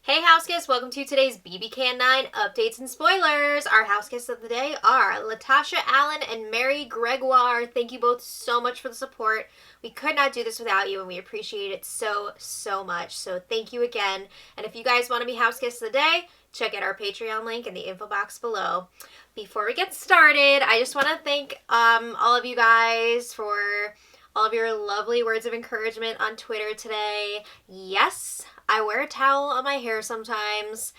Hey house guests, welcome to today's bbcan 9 updates and spoilers. Our house guests of the day are Latasha Allen and Mary Gregoire. Thank you both so much for the support. We could not do this without you and we appreciate it so much. So thank you again. And if you guys want to be house guests of the day, check out our Patreon link in the info box below. Before we get started, I just want to thank all of you guys for all of your lovely words of encouragement on Twitter today. Yes, I wear a towel on my hair sometimes.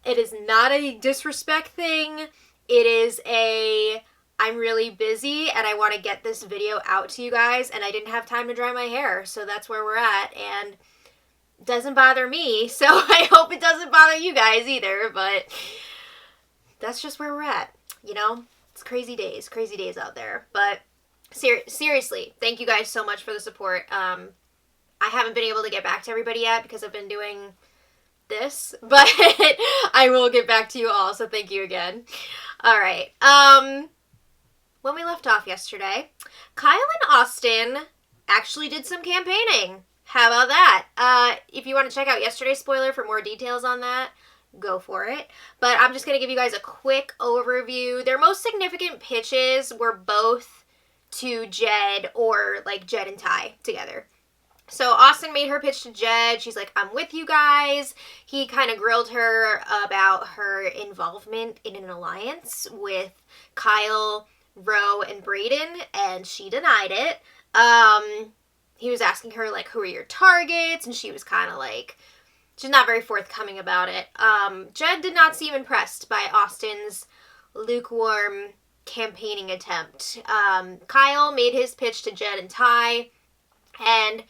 It is not a disrespect thing. It is I'm really busy and I want to get this video out to you guys and I didn't have time to dry my hair. So that's where we're at and it doesn't bother me. So I hope it doesn't bother you guys either. But that's just where we're at. You know, it's crazy days out there. But seriously, thank you guys so much for the support. I haven't been able to get back to everybody yet because I've been doing this, but I will get back to you all, so thank you again. All right. When we left off yesterday, Kyle and Austin actually did some campaigning. How about that? If you want to check out yesterday's spoiler for more details on that, go for it. But I'm just going to give you guys a quick overview. Their most significant pitches were both to Jed or like Jed and Ty together. So Austin made her pitch to Jed. She's like, I'm with you guys. He kind of grilled her about her involvement in an alliance with Kyle, Ro, and Brayden, and she denied it. He was asking her, like, who are your targets? And she was kind of like, she's not very forthcoming about it. Jed did not seem impressed by Austin's lukewarm campaigning attempt. Kyle made his pitch to Jed and Ty, and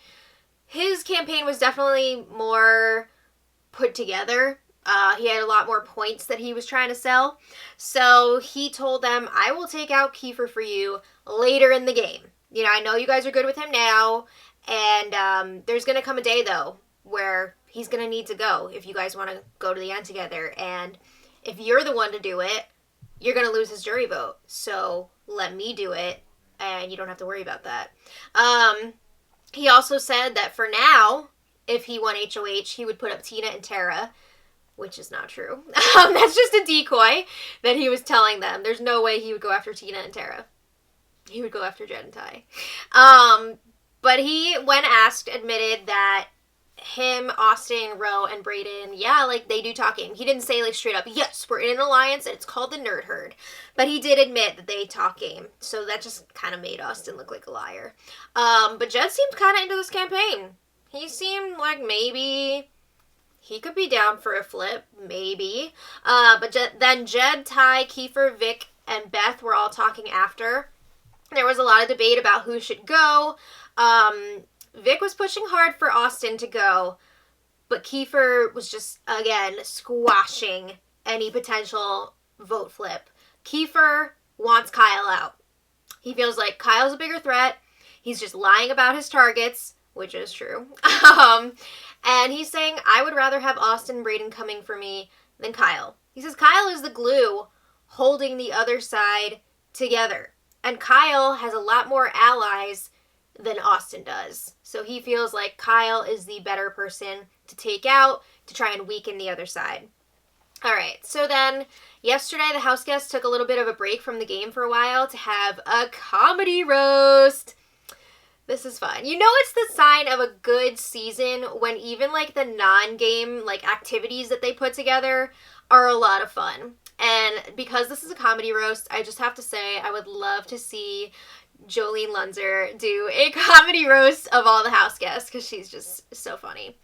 his campaign was definitely more put together. He had a lot more points that he was trying to sell. So he told them, I will take out Kiefer for you later in the game. You know, I know you guys are good with him now, and there's going to come a day, though, where he's going to need to go if you guys want to go to the end together. And if you're the one to do it, you're going to lose his jury vote. So let me do it, and you don't have to worry about that. He also said that for now, if he won HOH, he would put up Tina and Tara, which is not true. That's just a decoy that he was telling them. There's no way he would go after Tina and Tara. He would go after Jed and Ty. But he, when asked, admitted that him, Austin, Ro, and Brayden, yeah, like, they do talking. He didn't say, like, straight up, yes, we're in an alliance, and it's called the Nerd Herd. But he did admit that they talk game. So that just kind of made Austin look like a liar. But Jed seemed kind of into this campaign. He seemed like maybe he could be down for a flip. Maybe. But then Jed, Ty, Kiefer, Vic, and Beth were all talking after. There was a lot of debate about who should go. Vic was pushing hard for Austin to go, but Kiefer was just, again, squashing any potential vote flip. Kiefer wants Kyle out. He feels like Kyle's a bigger threat. He's just lying about his targets, which is true. And he's saying, I would rather have Austin and Brayden coming for me than Kyle. He says Kyle is the glue holding the other side together. And Kyle has a lot more allies than Austin does. So he feels like Kyle is the better person to take out to try and weaken the other side. All right, so then yesterday the house guests took a little bit of a break from the game for a while to have a comedy roast. This is fun. You know it's the sign of a good season when even like the non-game like activities that they put together are a lot of fun. And because this is a comedy roast, I just have to say I would love to see Jolene Lunzer do a comedy roast of all the house guests because she's just so funny.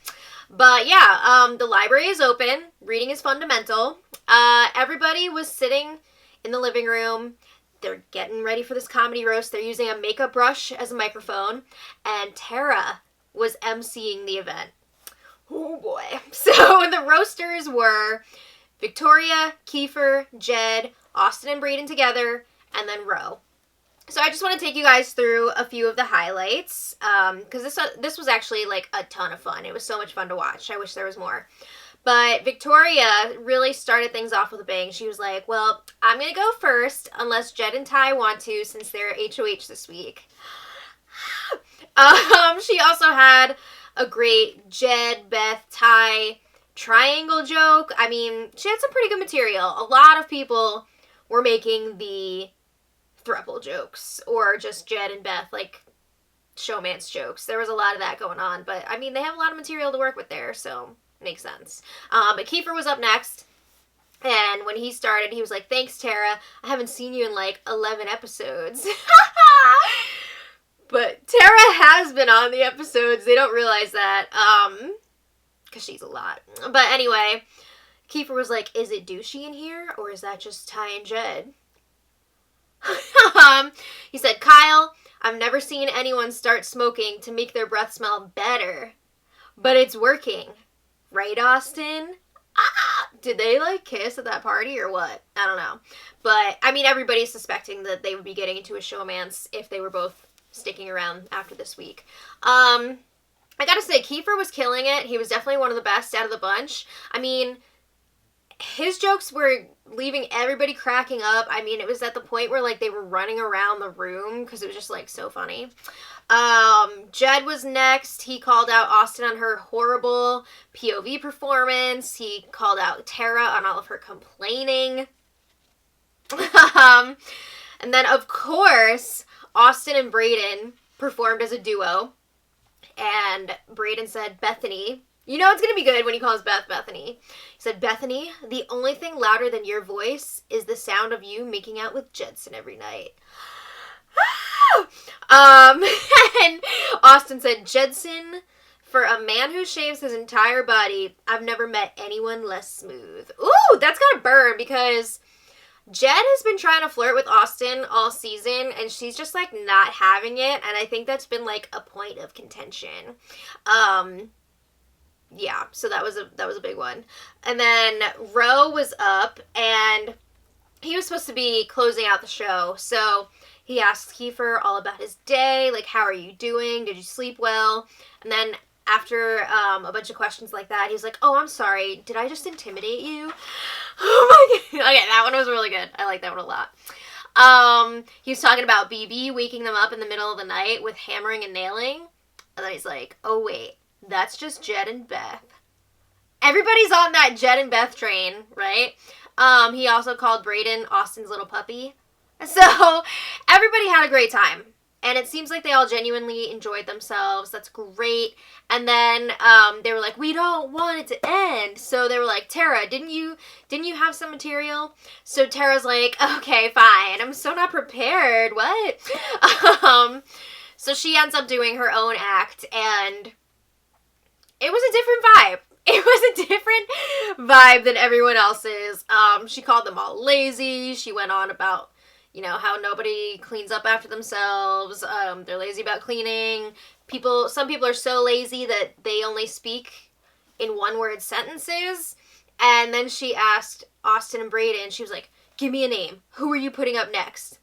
But yeah, the library is open. Reading is fundamental. Everybody was sitting in the living room. They're getting ready for this comedy roast. They're using a makeup brush as a microphone. And Tara was emceeing the event. Oh boy. So the roasters were Victoria, Kiefer, Jed, Austin and Brayden together, and then Ro. So I just want to take you guys through a few of the highlights, because this was actually, like, a ton of fun. It was so much fun to watch. I wish there was more. But Victoria really started things off with a bang. She was like, well, I'm going to go first, unless Jed and Ty want to, since they're HOH this week. She also had a great Jed, Beth, Ty triangle joke. I mean, she had some pretty good material. A lot of people were making the throuple jokes, or just Jed and Beth, like, showmance jokes. There was a lot of that going on, but I mean, they have a lot of material to work with there, so makes sense. But Kiefer was up next, and when he started, he was like, thanks, Tara. I haven't seen you in like 11 episodes. But Tara has been on the episodes. They don't realize that, because she's a lot. But anyway, Kiefer was like, is it douchey in here, or is that just Ty and Jed? He said, Kyle, I've never seen anyone start smoking to make their breath smell better, but it's working. Right, Austin? Did they, like, kiss at that party or what? I don't know. But, I mean, everybody's suspecting that they would be getting into a showmance if they were both sticking around after this week. I gotta say, Kiefer was killing it. He was definitely one of the best out of the bunch. I mean, his jokes were leaving everybody cracking up. I mean, it was at the point where, like, they were running around the room because it was just, like, so funny. Jed was next. He called out Austin on her horrible POV performance. He called out Tara on all of her complaining. And then, of course, Austin and Brayden performed as a duo. And Brayden said, Bethany. You know it's going to be good when he calls Beth Bethany. He said, Bethany, the only thing louder than your voice is the sound of you making out with Jedson every night. And Austin said, Jedson, for a man who shaves his entire body, I've never met anyone less smooth. Ooh, that's gotta burn, because Jed has been trying to flirt with Austin all season, and she's just, like, not having it, and I think that's been, like, a point of contention. Yeah, so that was a big one. And then Ro was up, and he was supposed to be closing out the show, so he asked Kiefer all about his day, like, how are you doing? Did you sleep well? And then after a bunch of questions like that, he's like, oh, I'm sorry, did I just intimidate you? Oh my god. Okay, that one was really good. I like that one a lot. He was talking about BB waking them up in the middle of the night with hammering and nailing. And then he's like, oh wait, that's just Jed and Beth. Everybody's on that Jed and Beth train, right? He also called Brayden Austin's little puppy. So everybody had a great time. And it seems like they all genuinely enjoyed themselves. That's great. And then they were like, we don't want it to end. So they were like, Tara, didn't you have some material? So Tara's like, okay, fine. I'm so not prepared. What? So she ends up doing her own act, and it was a different vibe. It was a different vibe than everyone else's. She called them all lazy. She went on about, you know, how nobody cleans up after themselves. They're lazy about cleaning. Some people are so lazy that they only speak in one-word sentences. And then she asked Austin and Brayden, she was like, give me a name. Who are you putting up next?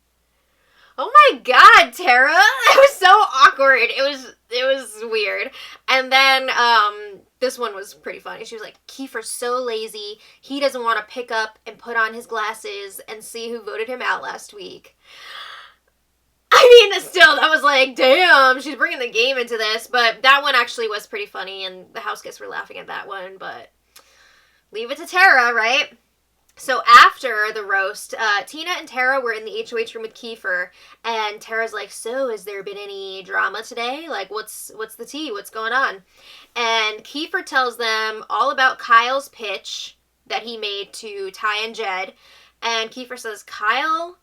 Oh my god, Tara! That was so awkward. It was weird. And then, this one was pretty funny. She was like, Kiefer's so lazy, he doesn't want to pick up and put on his glasses and see who voted him out last week. I mean, still, that was like, damn, she's bringing the game into this. But that one actually was pretty funny, and the house guests were laughing at that one, but leave it to Tara, right? So after the roast, Tina and Tara were in the HOH room with Kiefer, and Tara's like, so has there been any drama today? Like, what's the tea? What's going on? And Kiefer tells them all about Kyle's pitch that he made to Ty and Jed, and Kiefer says, Kyle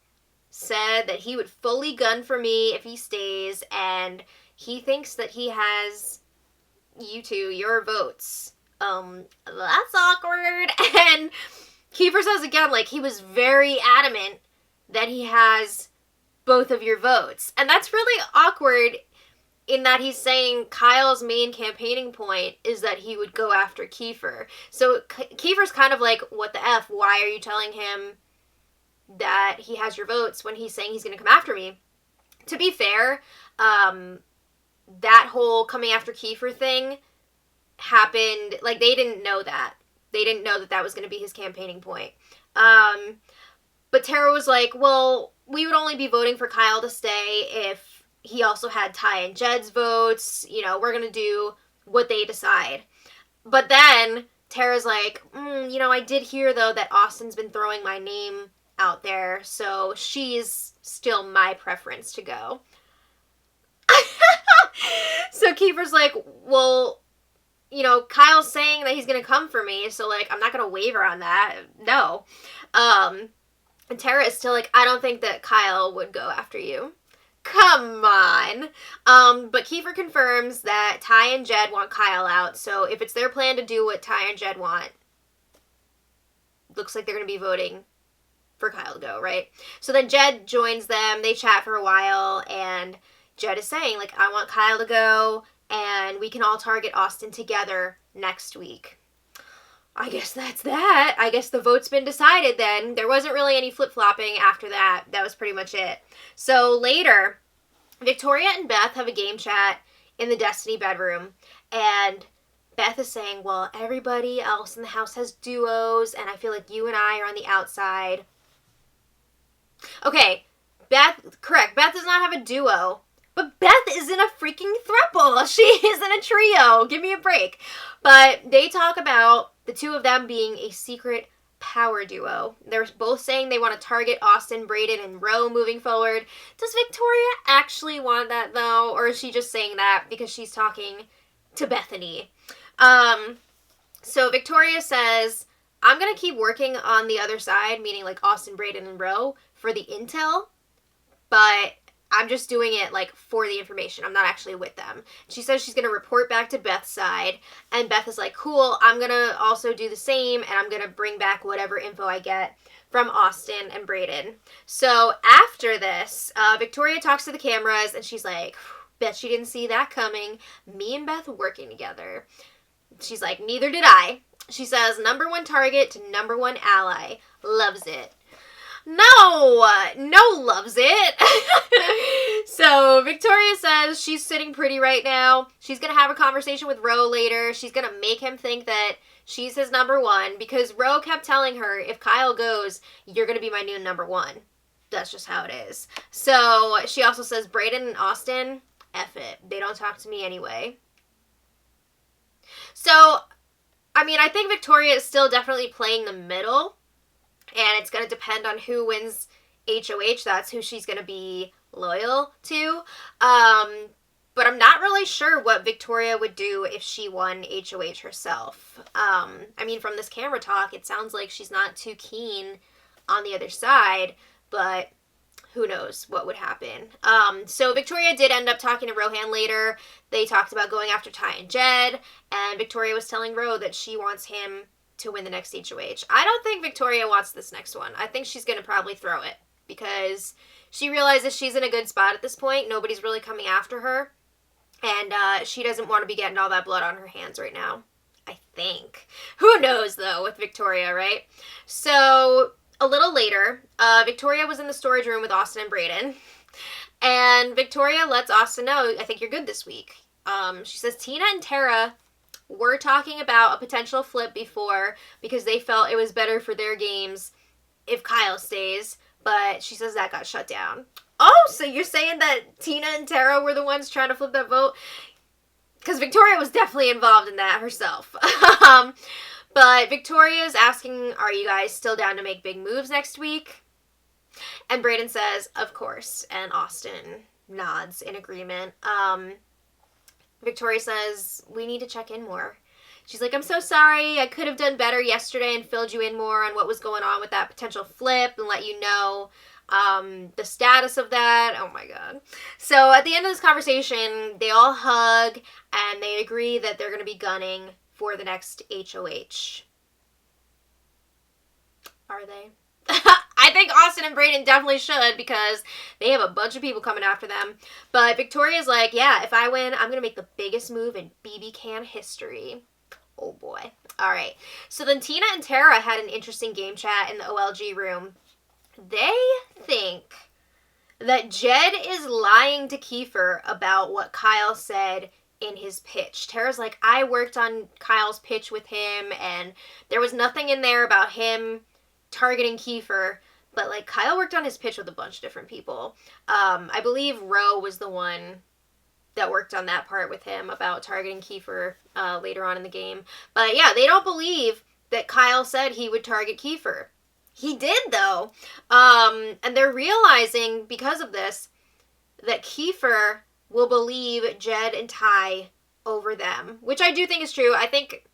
said that he would fully gun for me if he stays, and he thinks that he has you two, your votes. That's awkward. And Kiefer says again, like, he was very adamant that he has both of your votes. And that's really awkward in that he's saying Kyle's main campaigning point is that he would go after Kiefer. So Kiefer's kind of like, what the F? Why are you telling him that he has your votes when he's saying he's going to come after me? To be fair, that whole coming after Kiefer thing happened, like, they didn't know that. They didn't know that that was going to be his campaigning point. But Tara was like, well, we would only be voting for Kyle to stay if he also had Ty and Jed's votes. You know, we're going to do what they decide. But then Tara's like, I did hear, though, that Austin's been throwing my name out there, so she's still my preference to go. So Kiefer's like, well, Kyle's saying that he's going to come for me, so, like, I'm not going to waver on that. No. And Tara is still like, I don't think that Kyle would go after you. Come on. But Kiefer confirms that Ty and Jed want Kyle out, so if it's their plan to do what Ty and Jed want, looks like they're going to be voting for Kyle to go, right? So then Jed joins them, they chat for a while, and Jed is saying, like, I want Kyle to go, and we can all target Austin together next week. I guess that's that. I guess the vote's been decided then. There wasn't really any flip-flopping after that. That was pretty much it. So later, Victoria and Beth have a game chat in the Destiny bedroom, and Beth is saying, well, everybody else in the house has duos, and I feel like you and I are on the outside. Okay, correct. Beth does not have a duo, but Beth is in a freaking throuple. She is in a trio. Give me a break. But they talk about the two of them being a secret power duo. They're both saying they want to target Austin, Braden, and Ro moving forward. Does Victoria actually want that, though? Or is she just saying that because she's talking to Bethany? So Victoria says, I'm going to keep working on the other side, meaning like Austin, Braden, and Ro, for the intel, but I'm just doing it, like, for the information. I'm not actually with them. She says she's going to report back to Beth's side, and Beth is like, cool, I'm going to also do the same, and I'm going to bring back whatever info I get from Austin and Braden. So after this, Victoria talks to the cameras, and she's like, bet she didn't see that coming. Me and Beth working together. She's like, neither did I. She says, number one target to number one ally. Loves it. No loves it. So Victoria says she's sitting pretty right now. She's going to have a conversation with Ro later. She's going to make him think that she's his number one because Ro kept telling her, if Kyle goes, you're going to be my new number one. That's just how it is. So she also says Braden and Austin, F it. They don't talk to me anyway. So, I mean, I think Victoria is still definitely playing the middle. And it's going to depend on who wins HOH. That's who she's going to be loyal to. But I'm not really sure what Victoria would do if she won HOH herself. I mean, from this camera talk, it sounds like she's not too keen on the other side. But who knows what would happen. So Victoria did end up talking to Rohan later. They talked about going after Ty and Jed. And Victoria was telling Ro that she wants him to win the next HOH. I don't think Victoria wants this next one. I think she's going to probably throw it because she realizes she's in a good spot at this point. Nobody's really coming after her. And she doesn't want to be getting all that blood on her hands right now. I think. Who knows, though, with Victoria, right? So a little later, Victoria was in the storage room with Austin and Braden. And Victoria lets Austin know, I think you're good this week. She says Tina and Tara were talking about a potential flip before because they felt it was better for their games if Kyle stays, but she says that got shut down. Oh, so you're saying that Tina and Tara were the ones trying to flip that vote? Because Victoria was definitely involved in that herself. But Victoria's asking, are you guys still down to make big moves next week? And Braden says, of course, and Austin nods in agreement. Victoria says, we need to check in more. She's like, I'm so sorry. I could have done better yesterday and filled you in more on what was going on with that potential flip and let you know the status of that. Oh my God. So at the end of this conversation, they all hug and they agree that they're going to be gunning for the next HOH. Are they? I think Austin and Braden definitely should because they have a bunch of people coming after them. But Victoria's like, yeah, if I win, I'm going to make the biggest move in bbcan history. Oh boy. All right. So then Tina and Tara had an interesting game chat in the OLG room. They think that Jed is lying to Kiefer about what Kyle said in his pitch. Tara's like, I worked on Kyle's pitch with him and there was nothing in there about him targeting Kiefer. But, like, Kyle worked on his pitch with a bunch of different people. I believe Ro was the one that worked on that part with him about targeting Kiefer later on in the game. But yeah, they don't believe that Kyle said he would target Kiefer. He did, though. And they're realizing, because of this, that Kiefer will believe Jed and Ty over them, which I do think is true. I think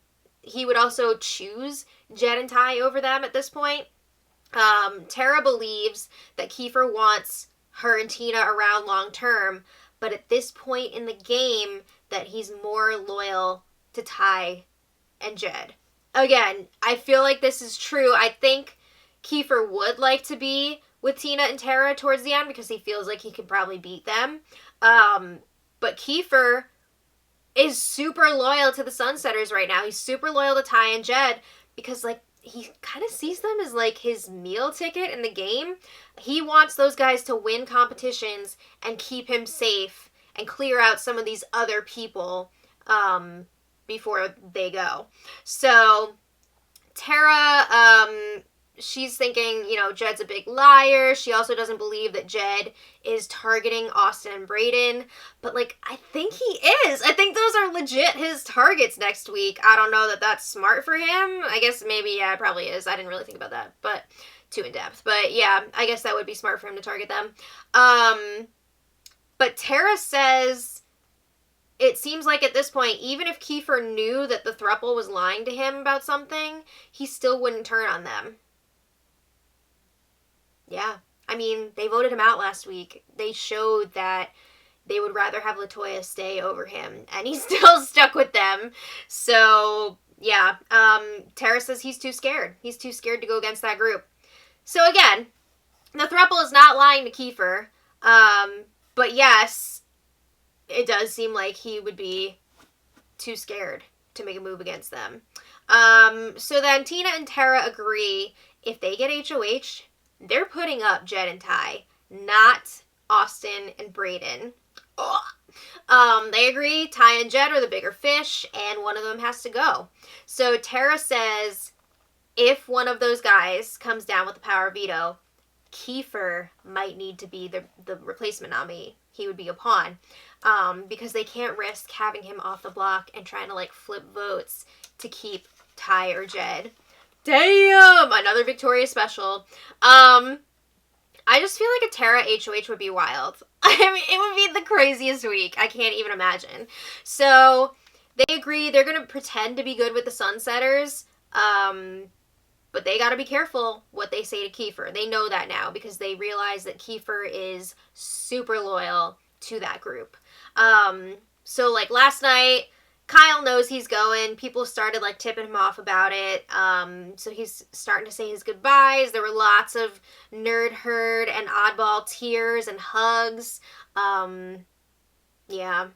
he would also choose Jed and Ty over them at this point. Tara believes that Kiefer wants her and Tina around long term, but at this point in the game, that he's more loyal to Ty and Jed. Again, I feel like this is true. I think Kiefer would like to be with Tina and Tara towards the end because he feels like he could probably beat them. But Kiefer is super loyal to the Sunsetters right now. He's super loyal to Ty and Jed because, like, he kind of sees them as, like, his meal ticket in the game. He wants those guys to win competitions and keep him safe and clear out some of these other people before they go. So Tara, she's thinking, you know, Jed's a big liar. She also doesn't believe that Jed is targeting Austin and Brayden. But, like, I think he is. I think those are legit his targets next week. I don't know that that's smart for him. I guess maybe, yeah, it probably is. I didn't really think about that, but too in depth. But, yeah, I guess that would be smart for him to target them. But Tara says it seems like at this point, even if Kiefer knew that the throuple was lying to him about something, he still wouldn't turn on them. Yeah. I mean, they voted him out last week. They showed that they would rather have LaToya stay over him, and he's still stuck with them. So, yeah. Tara says he's too scared. He's too scared to go against that group. So, again, the throuple is not lying to Kiefer. But yes, it does seem like he would be too scared to make a move against them. So then Tina and Tara agree if they get HOH, they're putting up Jed and Ty, not Austin and Brayden. They agree Ty and Jed are the bigger fish, and one of them has to go. So Tara says if one of those guys comes down with the power veto, Kiefer might need to be the replacement nominee. He would be a pawn. Because they can't risk having him off the block and trying to, like, flip votes to keep Ty or Jed. Damn! Another Victoria special. I just feel like a Tara HOH would be wild. I mean, it would be the craziest week. I can't even imagine. So, they agree they're going to pretend to be good with the Sunsetters. But they got to be careful what they say to Kiefer. They know that now because they realize that Kiefer is super loyal to that group. So, like, last night, Kyle knows he's going. People started, like, tipping him off about it. So he's starting to say his goodbyes. There were lots of nerd herd and oddball tears and hugs. Yeah.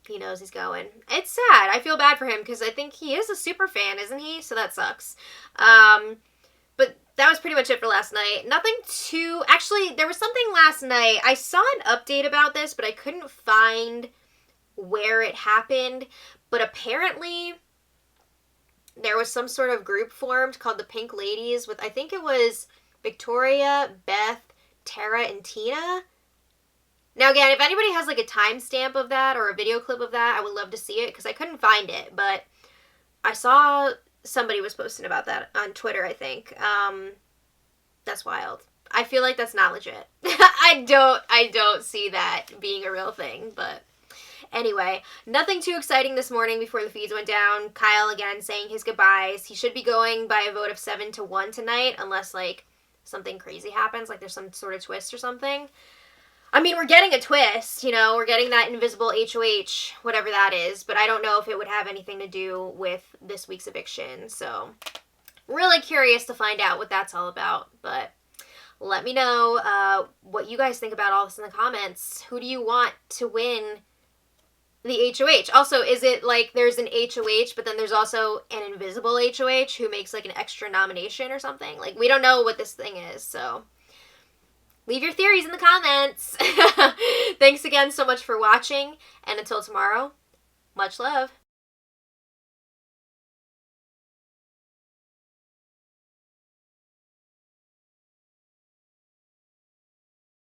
He knows he's going. It's sad. I feel bad for him because I think he is a super fan, isn't he? So that sucks. But that was pretty much it for last night. Nothing too... Actually, there was something last night. I saw an update about this, but I couldn't find where it happened. But apparently, there was some sort of group formed called the Pink Ladies with, I think it was Victoria, Beth, Tara, and Tina. Now, again, if anybody has, like, a timestamp of that or a video clip of that, I would love to see it because I couldn't find it. But I saw somebody was posting about that on Twitter, I think. That's wild. I feel like that's not legit. I don't see that being a real thing, but anyway, nothing too exciting this morning before the feeds went down. Kyle, again, saying his goodbyes. He should be going by a vote of 7-1 tonight, unless, like, something crazy happens, like there's some sort of twist or something. I mean, we're getting a twist, you know, we're getting that invisible HOH, whatever that is, but I don't know if it would have anything to do with this week's eviction, so really curious to find out what that's all about, but let me know what you guys think about all this in the comments. Who do you want to win the HOH? Also, is it like there's an HOH, but then there's also an invisible HOH who makes, like, an extra nomination or something? Like, we don't know what this thing is, so leave your theories in the comments. Thanks again so much for watching, and until tomorrow, much love.